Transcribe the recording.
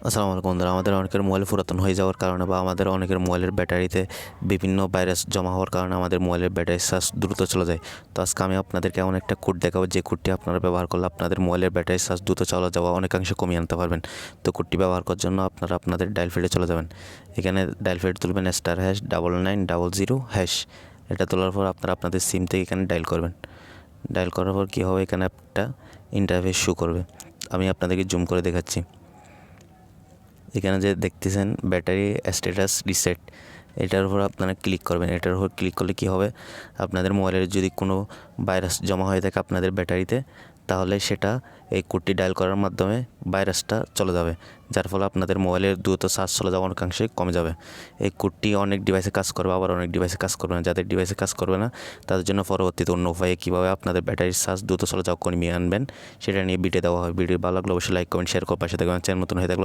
আসসালামু আলাইকুম বন্ধুরা, আমাদের অনেকের মোবাইল পুরাতন হয়ে যাওয়ার কারণে বা আমাদের অনেকের মোবাইলের ব্যাটারিতে বিভিন্ন ভাইরাস জমা হওয়ার কারণে আমাদের মোবাইলের ব্যাটারি চার্জ দ্রুত চলে যায়। তো আজকে আমি আপনাদেরকে এমন একটা কোড দেখাবো যে কোডটি আপনারা ব্যবহার করলে আপনাদের মোবাইলের ব্যাটারি চার্জ দ্রুত চলে যাওয়া অনেকাংশে কমিয়ে আনতে পারবেন। তো কোডটি ব্যবহার করার জন্য আপনারা আপনাদের ডায়াল প্যাডে চলে যাবেন। এখানে ডায়াল প্যাড তুলবেন *990#। এটা তোলার পর আপনারা আপনাদের সিম থেকে এখানে ডায়াল করবেন। ডায়াল করার পর কী হবে, এখানে একটা ইন্টারফেস শো করবে। আমি আপনাদেরকে জুম করে দেখাচ্ছি। এখানে যে দেখতেছেন ব্যাটারি স্ট্যাটাস রিসেট, এটার উপর আপনারা ক্লিক করবেন। এটার উপর ক্লিক করলে কী হবে, আপনাদের মোবাইলের যদি কোনো ভাইরাস জমা হয়ে থাকে আপনাদের ব্যাটারিতে, তাহলে সেটা এই কোডটি ডায়াল করার মাধ্যমে ভাইরাসটা চলে যাবে, যার ফলে আপনাদের মোবাইলের দ্রুত চার্জ চলে যাওয়া অনেকাংশে কমে যাবে। এই কোডটি অনেক ডিভাইসে কাজ করবে, আবার অনেক ডিভাইসে কাজ করবে না। যাদের ডিভাইসে কাজ করবে না তাদের জন্য পরবর্তীতে অন্য উপায়ে কীভাবে আপনাদের ব্যাটারির চার্জ দ্রুত চলে যাওয়া কমিয়ে আনবেন সেটা নিয়ে ভিডিও দেওয়া হয়। ভিডিও ভালো লাগলে অবশ্যই লাইক কমেন্ট শেয়ার করে পাশে থাকবেন। চ্যানেল নতুন হয়ে থাকলে